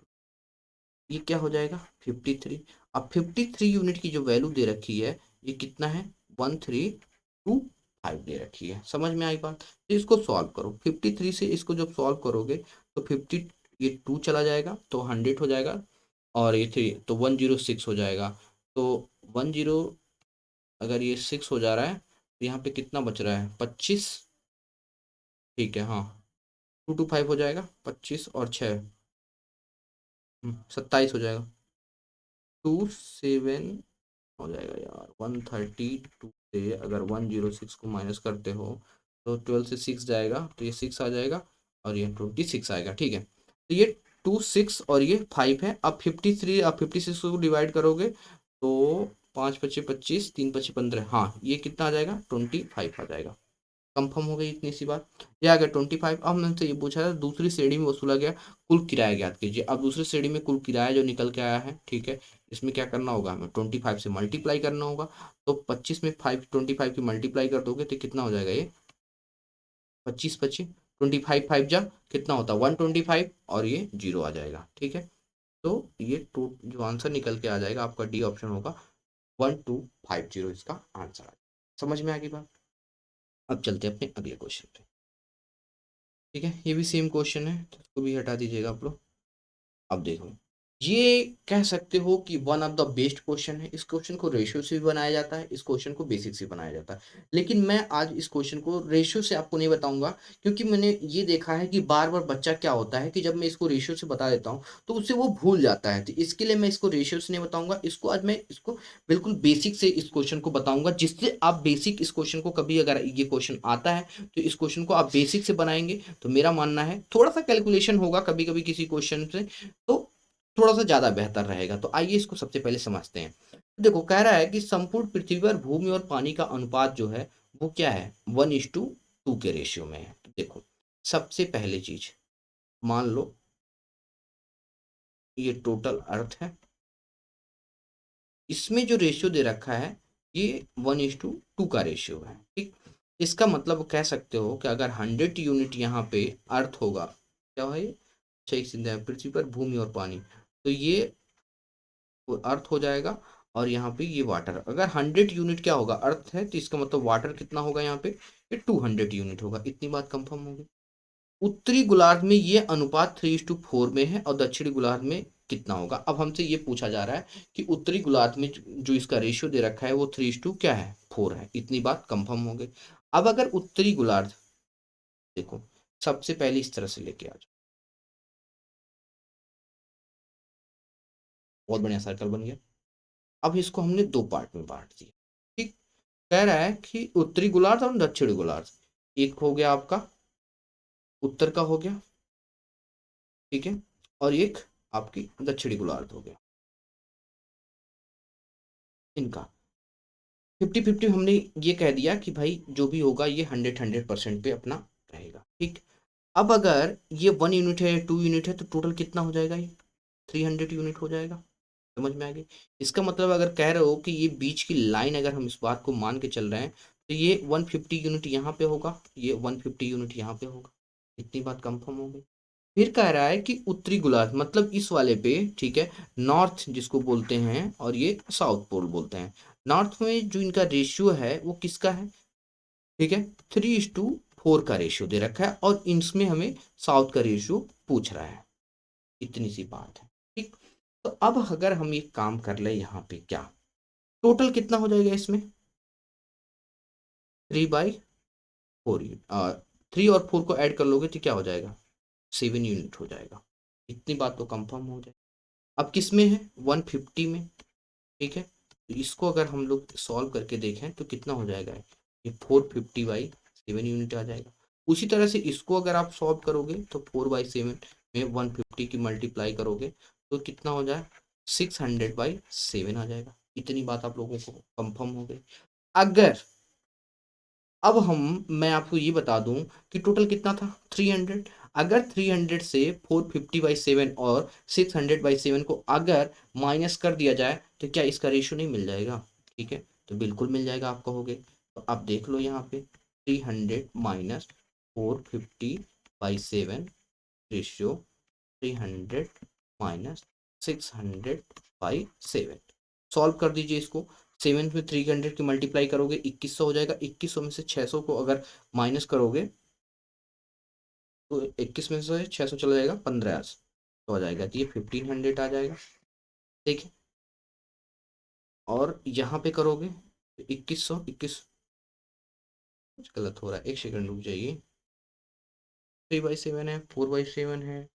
Speaker 1: ये क्या हो जाएगा 53। अब 53 यूनिट की जो वैल्यू दे रखी है ये कितना है 1325 दे रखी है। समझ में आई बात। तो इसको सॉल्व करो, 53 से इसको जब सॉल्व करोगे तो 50 ये 2 चला जाएगा तो 100 हो जाएगा और ये 3 तो 106 हो जाएगा। तो 10 अगर ये 6 हो जा रहा है तो यहाँ पे कितना बच रहा है 25। ठीक है, हाँ 225 हो जाएगा, 25 और 6 27 हो जाएगा, 27 हो जाएगा यार। 132 से अगर 106 को माइनस करते हो तो 12 से 6 जाएगा तो ये 6 आ जाएगा और ये 26 आएगा। ठीक है, तो ये 26 और ये 5 है। अब 53 अब 56 को डिवाइड करोगे तो 5×5 = 25, 3×5 = 15, हाँ ये कितना आ जाएगा 25 आ जाएगा। कंफर्म हो गई इतनी सी बात। ये आ गया 25। अब हमसे ये पूछा था दूसरी श्रेणी में वसूला गया कुल किराया ज्ञात कीजिए। अब दूसरी श्रेणी में कुल किराया जो निकल के आया है, ठीक है, इसमें क्या करना होगा हमें 25 से मल्टीप्लाई करना होगा। तो 25 में 25 की मल्टीप्लाई कर दोगे तो कितना हो जाएगा ये 25 25 5 जा कितना होता है 125 और ये 0 आ जाएगा। ठीक है, तो ये टू जो आंसर निकल के आ जाएगा आपका डी ऑप्शन होगा 1250 इसका आंसर आ। समझ में आ गई बात। अब चलते हैं अपने अगले क्वेश्चन पे। ठीक है, ये भी सेम क्वेश्चन है तो इसको भी हटा दीजिएगा आप लोग। अब देखो ये कह सकते हो कि one of the best question है। इस क्वेश्चन को रेशियो से भी बनाया जाता है, इस क्वेश्चन को बेसिक से बनाया जाता है, लेकिन मैं आज इस क्वेश्चन को रेशियो से आपको नहीं बताऊंगा क्योंकि मैंने ये देखा है कि बार बार बच्चा क्या होता है कि जब मैं इसको रेशियो से बता देता हूँ तो उससे वो भूल जाता है। तो इसके लिए मैं इसको रेशियो से नहीं बताऊंगा, इसको आज मैं इसको बिल्कुल बेसिक से इस क्वेश्चन को बताऊंगा, जिससे आप बेसिक इस क्वेश्चन को कभी अगर ये क्वेश्चन आता है तो इस क्वेश्चन को आप बेसिक से बनाएंगे तो मेरा मानना है थोड़ा सा कैलकुलेशन होगा कभी कभी किसी क्वेश्चन से तो थोड़ा सा ज्यादा बेहतर रहेगा। तो आइए इसको सबसे पहले समझते हैं। देखो कह रहा है कि संपूर्ण पृथ्वी पर भूमि और पानी का अनुपात जो है वो क्या है 1:2 के रेशियो में है। तो देखो सबसे पहले चीज मान लो ये टोटल अर्थ है, इसमें जो रेशियो दे रखा है ये 1:2 का रेशियो है। ठीक, इसका मतलब कह सकते हो कि अगर 100 यूनिट यहाँ पे अर्थ होगा, क्या है ये? अच्छा एक सीधा है पृथ्वी पर भूमि और पानी, तो ये अर्थ हो जाएगा और यहाँ पे ये वाटर। अगर 100 यूनिट क्या होगा अर्थ है तो इसका मतलब वाटर कितना होगा यहाँ पे ये 200 यूनिट होगा। इतनी बात कंफर्म होगी। उत्तरी गोलार्ध में ये अनुपात 3:4 में है और दक्षिणी गोलार्ध में कितना होगा। अब हमसे ये पूछा जा रहा है कि उत्तरी गोलार्ध में जो इसका रेशियो दे रखा है वो 3:2 क्या है, 4 है। इतनी बात कंफर्म हो गई। अब अगर उत्तरी गोलार्ध, देखो सबसे पहले इस तरह से लेके आ जाओ, बहुत बढ़िया सर्कल बन गया। अब इसको हमने दो पार्ट में बांट दिया। ठीक, कह रहा है कि उत्तरी गोलार्ध और दक्षिणी गोलार्ध, एक हो गया आपका उत्तर का हो गया, ठीक है, और एक आपकी दक्षिणी गोलार्ध हो गया। इनका 50-50 हमने ये कह दिया कि भाई जो भी होगा ये 100% पे अपना रहेगा। ठीक, अब अगर ये 1 यूनिट है, 2 यूनिट है, तो टोटल कितना हो जाएगा, ये 300 यूनिट हो जाएगा। समझ में आ गई। इसका मतलब अगर कह रहे हो कि ये बीच की लाइन अगर हम इस बात को मान के चल रहे हैं तो ये 150 यूनिट यहाँ पे होगा, ये 150 यूनिट यहाँ पे होगा। इतनी बात कंफर्म हो गई। फिर कह रहा है कि उत्तरी गोलार्ध मतलब इस वाले पे, ठीक है, नॉर्थ जिसको बोलते हैं और ये साउथ पोल बोलते हैं। नॉर्थ में जो इनका रेशियो है वो किसका है, ठीक है, 3:4 का रेशियो दे रखा है, और इसमें हमें साउथ का रेशियो पूछ रहा है। इतनी सी बात है। ठीक, तो अब अगर हम ये काम कर ले यहाँ पे, क्या टोटल कितना हो जाएगा इसमें, 3/4, 3 और 4 को ऐड कर लोगे तो क्या हो जाएगा, 7 यूनिट हो जाएगा। इतनी बात तो कंफर्म हो जाए। अब किस में है, 150 में। ठीक है, तो इसको अगर हम लोग सॉल्व करके देखें तो कितना हो जाएगा, ये 450/7 यूनिट आ जाएगा। उसी तरह से इसको अगर आप सॉल्व करोगे तो 4/7 में 150 की मल्टीप्लाई करोगे तो कितना हो जाए, 600/7 आ जाएगा। इतनी बात आप लोगों को कंफर्म हो गई। अगर अब मैं आपको ये बता दूं कि टोटल कितना था, 300। अगर 300 से 450/7 और 600/7 को अगर माइनस कर दिया जाए तो क्या इसका रेशियो नहीं मिल जाएगा, ठीक है, तो बिल्कुल मिल जाएगा, आप कहोगे। तो आप देख लो यहाँ पे 300 माइनस 450/7 रेशियो 300 माइनस 600/7। सॉल्व कर दीजिए इसको। 7 में 300 की मल्टीप्लाई करोगे 2100 हो जाएगा। 2100 में से 600 को अगर माइनस करोगे तो 21 में से 600 चला जाएगा, 15 तो आ जाएगा, तो ये 1500 आ जाएगा। ठीक है, और यहाँ पे करोगे तो 2100, कुछ गलत हो रहा है, एक सेकंड रुक जाइए। 3/7 है, 4/7 है,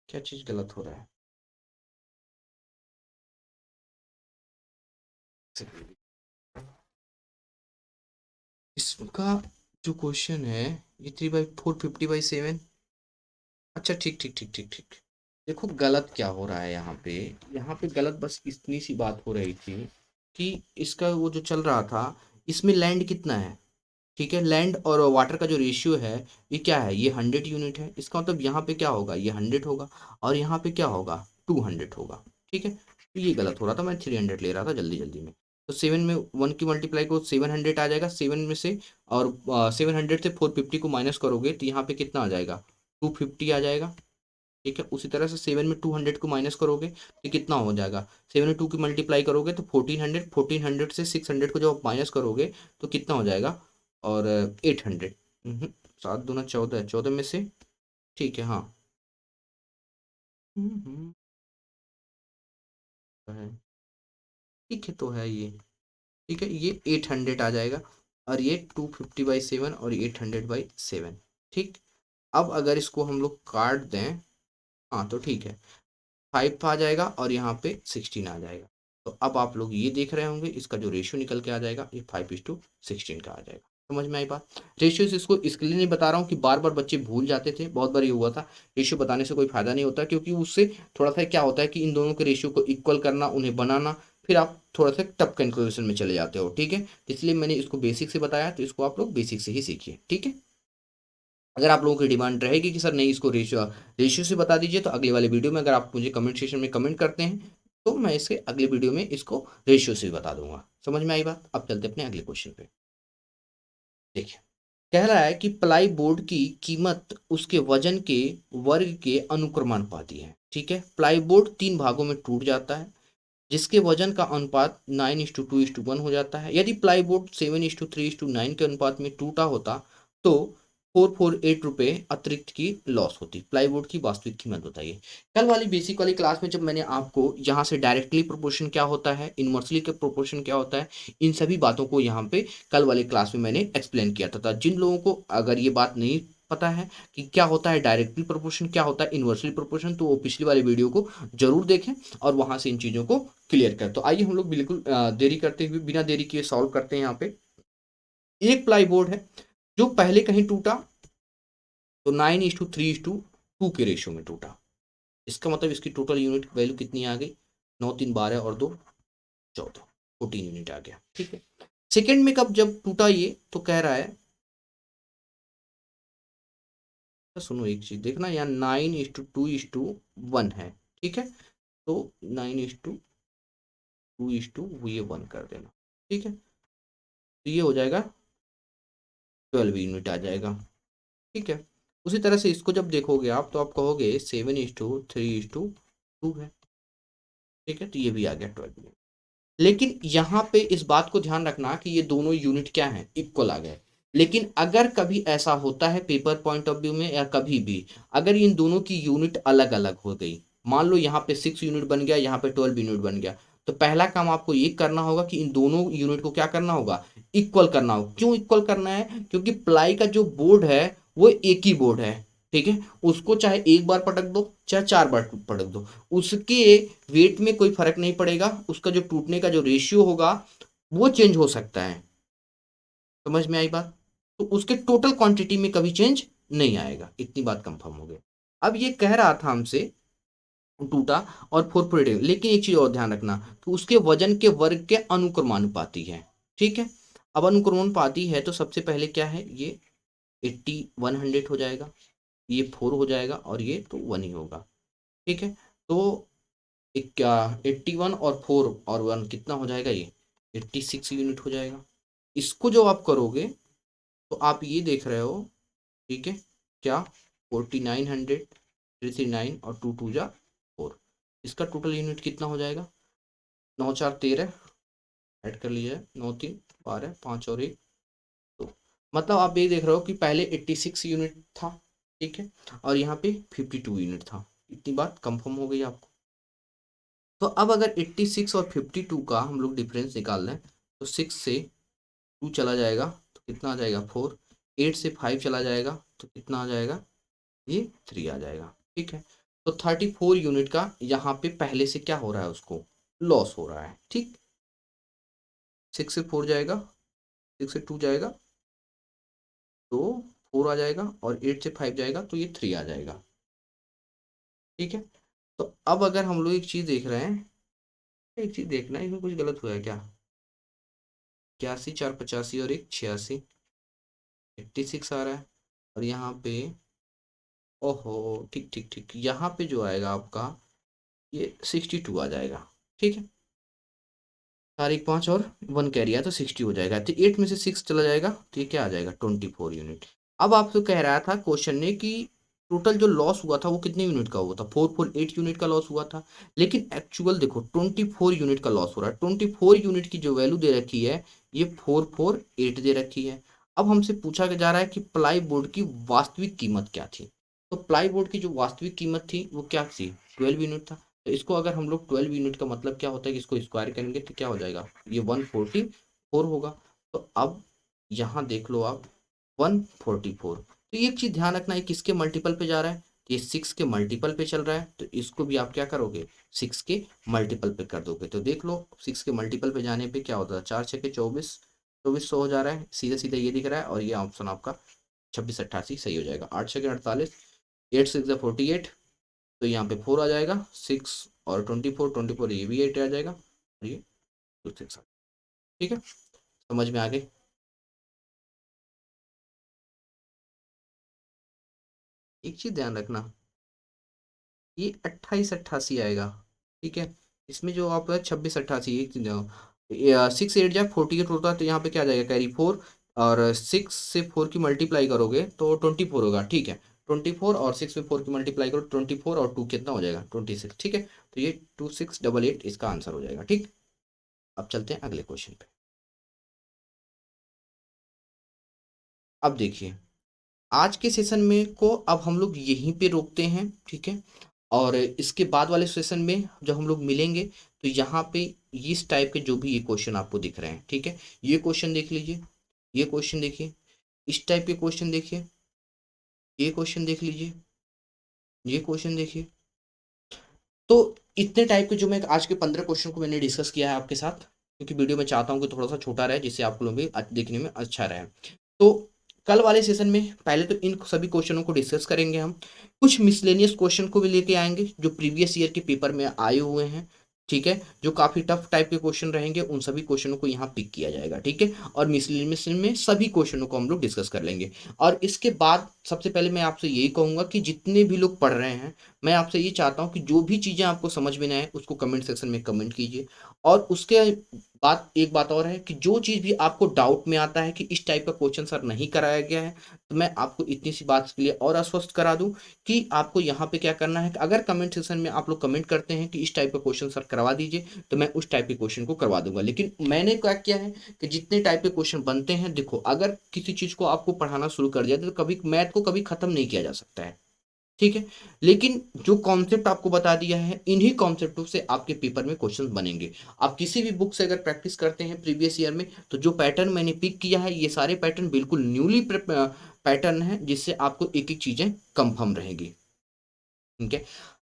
Speaker 1: क्या चीज़ गलत हो रहा है। इसका जो क्वेश्चन है ये 3/450/7। अच्छा ठीक ठीक ठीक ठीक ठीक, देखो गलत क्या हो रहा है यहाँ पे। यहाँ पे गलत बस इतनी सी बात हो रही थी कि इसका वो जो चल रहा था, इसमें लैंड कितना है, ठीक है, लैंड और वाटर का जो रेशियो है ये क्या है, ये 100 यूनिट है। इसका मतलब यहाँ पे क्या होगा, ये 100 होगा, और यहाँ पे क्या होगा, 200 होगा। ठीक है, तो ये गलत हो रहा था, मैं 300 ले रहा था जल्दी जल्दी में। तो 7 में 1 की मल्टीप्लाई को 700 आ जाएगा, 7 में से, और 700 से 450 को माइनस करोगे तो यहाँ पे कितना आ जाएगा, 250 आ जाएगा। ठीक है, उसी तरह से 7 में 200 को माइनस करोगे तो कितना हो जाएगा, 7 में 2 की मल्टीप्लाई करोगे तो 1400, 1400 से 600 को जब आप माइनस करोगे तो कितना हो जाएगा, और 800। 7 दूना 14, 14 में से, ठीक है, हाँ, है, ठीक है, तो है ये, ठीक है, ये 800 आ जाएगा, और ये 250/7 और 800/7। ठीक, अब अगर इसको हम लोग काट दें, हाँ तो ठीक है, 5 आ जाएगा और यहाँ पे 16 आ जाएगा। तो अब आप लोग ये देख रहे होंगे इसका जो रेशियो निकल के आ जाएगा ये 5:16 का आ जाएगा। समझ में आई बात। रेशियो इसको इसके लिए नहीं बता रहा हूँ कि बार बार बच्चे भूल जाते थे, बहुत बार ये हुआ था। रेशियो बताने से कोई फायदा नहीं होता, क्योंकि उससे थोड़ा सा क्या होता है कि इन दोनों के रेशियो को इक्वल करना, उन्हें बनाना, फिर आप थोड़ा सा टफ कैलकुलेशन में चले जाते हो। ठीक है, इसलिए मैंने इसको बेसिक से बताया, तो इसको आप लोग बेसिक से ही सीखिए। ठीक है, अगर आप लोगों की डिमांड रहेगी कि सर नहीं इसको रेशियो रेशियो से बता दीजिए, तो अगले वाले वीडियो में अगर आप मुझे कमेंट सेक्शन में कमेंट करते हैं तो मैं इसके अगले वीडियो में इसको रेशियो से बता दूंगा। समझ में आई बात। अब चलते अपने अगले क्वेश्चन पे। देखिए, कह रहा है कि प्लाई बोर्ड की कीमत उसके वजन के वर्ग के अनुक्रमानुपाती है। ठीक है, प्लाई बोर्ड 3 भागों में टूट जाता है जिसके वजन का अनुपात 9:2:1 हो जाता है। यदि प्लाई बोर्ड 7:3:9 के अनुपात में टूटा होता तो 448 रुपये अतिरिक्त की लॉस होती। प्लाईवुड की वास्तविक कीमत बताइए। कल वाली बेसिक वाली क्लास में जब मैंने आपको यहाँ से डायरेक्टली प्रोपोर्शन क्या होता है, इनवर्सली के प्रोपोर्शन क्या होता है, इन सभी बातों को यहाँ पे कल वाली क्लास में मैंने एक्सप्लेन किया था। जिन लोगों को अगर ये बात नहीं पता है कि क्या होता है डायरेक्टली प्रोपोर्शन, क्या होता है इनवर्सली प्रोपोर्शन, तो वो पिछली वाली वीडियो को जरूर देखें और वहां से इन चीज़ों को क्लियर करें। तो आइए हम लोग बिल्कुल देरी करते हुए, बिना देरी किए सॉल्व करते हैं। यहाँ पे एक प्लाई बोर्ड है जो पहले कहीं टूटा तो 9:3:2 के रेशियो में टूटा। इसका मतलब इसकी टोटल यूनिट वैल्यू कितनी आ गई, 9 3 12 और 2 14, 14 यूनिट आ गया। ठीक है, सेकेंड में कब जब टूटा ये, तो कह रहा है, तो सुनो एक चीज देखना, यहाँ 9:2:1 है। ठीक है, तो 9:2 ये 1 कर देना। ठीक है, तो ये हो जाएगा 12 यूनिट आ जाएगा। ठीक है, उसी तरह से इसको जब देखोगे आप तो आप कहोगे 7:3:2 है। ठीक है, तो ये भी आ गया 12 यूनिट। लेकिन यहाँ पे इस बात को ध्यान रखना कि ये दोनों यूनिट क्या हैं, इक्वल आ गए। लेकिन अगर कभी ऐसा होता है पेपर पॉइंट ऑफ व्यू में, या कभी भी अगर इन दोनों की यूनिट अलग अलग हो गई, मान लो यहाँ पे 6 यूनिट बन गया, यहाँ पे 12 यूनिट बन गया, तो पहला काम आपको ये करना होगा कि इन दोनों यूनिट को क्या करना होगा, इक्वल करना होगा। क्यों इक्वल करना है, क्योंकि प्लाई का जो बोर्ड है वो एक ही बोर्ड है। ठीक है, उसको चाहे एक बार पटक दो चाहे 4 बार पटक दो, उसके वेट में कोई फर्क नहीं पड़ेगा। उसका जो टूटने का जो रेशियो होगा वो चेंज हो सकता है। समझ में आई बात, तो उसके टोटल क्वांटिटी में कभी चेंज नहीं आएगा। इतनी बात कंफर्म हो गई। अब ये कह रहा था हमसे टूटा और 4.8, लेकिन एक चीज और ध्यान रखना कि उसके वजन के वर्ग के अनुक्रमानुपाती है। ठीक है, अब अनुक्रमानुपाती है तो सबसे पहले क्या है, ये 80 100 हो जाएगा, ये 4 हो जाएगा और ये तो 1 ही होगा। ठीक है, तो एक क्या 81 और 4 और 1 कितना हो जाएगा, ये 86 यूनिट हो जाएगा। इसको जो आप करोगे तो आप ये देख रहे हो। ठीक है, क्या 4900 339 और 2 2 जा 4, इसका टोटल यूनिट कितना हो जाएगा, 9 4 13, ऐड कर लीजिए, 9 3 12 5 और 1 2। मतलब आप ये देख रहे हो कि पहले 86 यूनिट था। ठीक है, और यहाँ पे 52 यूनिट था। इतनी बात कंफर्म हो गई आपको। तो अब अगर 86 और 52 का हम लोग डिफरेंस निकाल लें तो 6 से 2 चला जाएगा तो कितना आ जाएगा 4, 8 से 5 चला जाएगा तो कितना आ जाएगा, ये 3 आ जाएगा। ठीक है, तो 34 यूनिट का यहाँ पे पहले से क्या हो रहा है, उसको लॉस हो रहा है। ठीक, 6 से 4 जाएगा, 6 से 2 जाएगा तो 4 आ जाएगा, और 8 से 5 जाएगा तो ये 3 आ जाएगा। ठीक है, तो अब अगर हम लोग एक चीज़ देख रहे हैं, एक चीज़ देखना है इसमें कुछ गलत हुआ है क्या, 81 4 85 और 1 86, 86 आ रहा है। और यहाँ पे ओहो, ठीक ठीक ठीक, यहाँ पे जो आएगा आपका ये 62 आ जाएगा। ठीक है, 4 1 5 और 1 कैरी है तो 60 हो जाएगा। तो 8 में से 6 चला जाएगा तो ये क्या आ जाएगा 24 यूनिट। अब आपसे कह रहा था क्वेश्चन ने कि टोटल जो लॉस हुआ था वो कितने यूनिट का हुआ था, 448 यूनिट का लॉस हुआ था। लेकिन एक्चुअल देखो 24 यूनिट का लॉस हो रहा है। 24 यूनिट की जो वैल्यू दे रखी है ये 448 दे रखी है। अब हमसे पूछा जा रहा है कि प्लाई बोर्ड की वास्तविक कीमत क्या थी। तो प्लाई बोर्ड की जो वास्तविक कीमत थी वो क्या थी, 12 यूनिट था। तो इसको अगर हम लोग 12 यूनिट का मतलब क्या होता है कि इसको स्क्वायर करेंगे तो क्या हो जाएगा, ये 144 होगा। तो अब यहाँ देख लो आप 144। तो ये एक चीज ध्यान रखना है किसके मल्टीपल पे जा रहा है, ये 6 के मल्टीपल पे चल रहा है। तो इसको भी आप क्या करोगे, 6 के मल्टीपल पे कर दोगे। तो देख लो 6 के मल्टीपल पे जाने पे क्या होता है, 4 6 24, 2400 हो जा रहा है, सीधा सीधा ये दिख रहा है। और ये ऑप्शन आपका 26 88 सही हो जाएगा। 8 6 48, 8 6 48, तो यहाँ पे 4 आ जाएगा, 6 और 24 ये भी 8 आ जाएगा, और ये 2 6। ठीक है, समझ में आ गई। एक चीज ध्यान रखना, ये 28 88 आएगा। ठीक है, इसमें जो आप 26 88, एक चीज 6 8 जा 48 होता है तो यहाँ पे क्या आ जाएगा कैरी 4, और 6 से 4 की मल्टीप्लाई करोगे तो 24 होगा। ठीक है, 24 और 6 में 4 की मल्टीप्लाई करो, 24 और 2 कितना हो जाएगा 26। ठीक है, तो ये 2688 इसका आंसर हो जाएगा। ठीक, अब चलते हैं अगले क्वेश्चन पे। अब देखिए आज के सेशन में को अब हम लोग यहीं पे रोकते हैं, ठीक है। और इसके बाद वाले सेशन में जब हम लोग मिलेंगे तो यहाँ पे इस टाइप के जो भी ये क्वेश्चन आपको दिख रहे हैं, ठीक है, ये क्वेश्चन देख लीजिए, ये क्वेश्चन देखिए, इस टाइप के क्वेश्चन देखिए, ये क्वेश्चन देख लीजिए, ये क्वेश्चन देखिए। तो इतने टाइप के जो मैं आज के 15 क्वेश्चन को मैंने डिस्कस किया है आपके साथ, क्योंकि वीडियो में चाहता हूँ कि थोड़ा सा छोटा रहे जिससे आप लोग भी देखने में अच्छा रहे। तो कल वाले सेशन में पहले तो इन सभी क्वेश्चनों को डिस्कस करेंगे हम, कुछ मिसलेनियस क्वेश्चन को भी लेके आएंगे जो प्रीवियस ईयर के पेपर में आए हुए हैं, ठीक है, जो काफ़ी टफ टाइप के क्वेश्चन रहेंगे उन सभी क्वेश्चनों को यहाँ पिक किया जाएगा, ठीक है। और मिसलेनियस में सभी क्वेश्चनों को हम लोग डिस्कस कर लेंगे। और इसके बाद सबसे पहले मैं आपसे यही कहूँगा कि जितने भी लोग पढ़ रहे हैं, मैं आपसे ये चाहता हूँ कि जो भी चीज़ें आपको समझ में ना आए उसको कमेंट सेक्शन में कमेंट कीजिए। और उसके बाद एक बात और है कि जो चीज़ भी आपको डाउट में आता है कि इस टाइप का क्वेश्चन सर नहीं कराया गया है, तो मैं आपको इतनी सी बात के लिए और आश्वस्त करा दूं कि आपको यहाँ पे क्या करना है कि अगर कमेंट सेक्शन में आप लोग कमेंट करते हैं कि इस टाइप का क्वेश्चन सर करवा दीजिए, तो मैं उस टाइप के क्वेश्चन को करवा दूंगा। लेकिन मैंने क्या किया है कि जितने टाइप के क्वेश्चन बनते हैं, देखो अगर किसी चीज़ को आपको पढ़ाना शुरू कर दिया तो कभी मैथ को कभी खत्म नहीं किया जा सकता है, ठीक है। लेकिन जो कॉन्सेप्ट आपको बता दिया है, इन्हीं कॉन्सेप्टों से आपके पेपर में क्वेश्चन बनेंगे। आप किसी भी बुक से अगर प्रैक्टिस करते हैं प्रीवियस ईयर में, तो जो पैटर्न मैंने पिक किया है ये सारे पैटर्न बिल्कुल न्यूली पैटर्न है, जिससे आपको एक एक चीज़ें कंफर्म रहेंगी, ठीक है।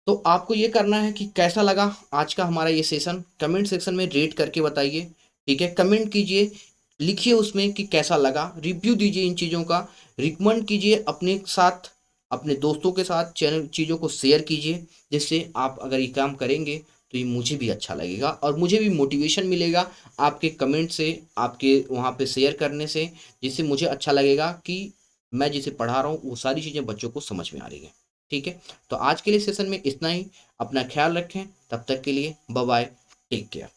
Speaker 1: तो आपको ये करना है कि कैसा लगा आज का हमारा ये सेशन, कमेंट सेक्शन में रेट करके बताइए, ठीक है। कमेंट कीजिए, लिखिए उसमें कि कैसा लगा, रिव्यू दीजिए इन चीज़ों का, रिकमेंड कीजिए अपने साथ, अपने दोस्तों के साथ चैनल चीज़ों को शेयर कीजिए, जिससे आप अगर ये काम करेंगे तो ये मुझे भी अच्छा लगेगा और मुझे भी मोटिवेशन मिलेगा आपके कमेंट से, आपके वहाँ पे शेयर करने से, जिससे मुझे अच्छा लगेगा कि मैं जिसे पढ़ा रहा हूँ वो सारी चीज़ें बच्चों को समझ में आ रही हैं, ठीक है। तो आज के लिए सेशन में इतना ही, अपना ख्याल रखें, तब तक के लिए बाय बाय, टेक केयर।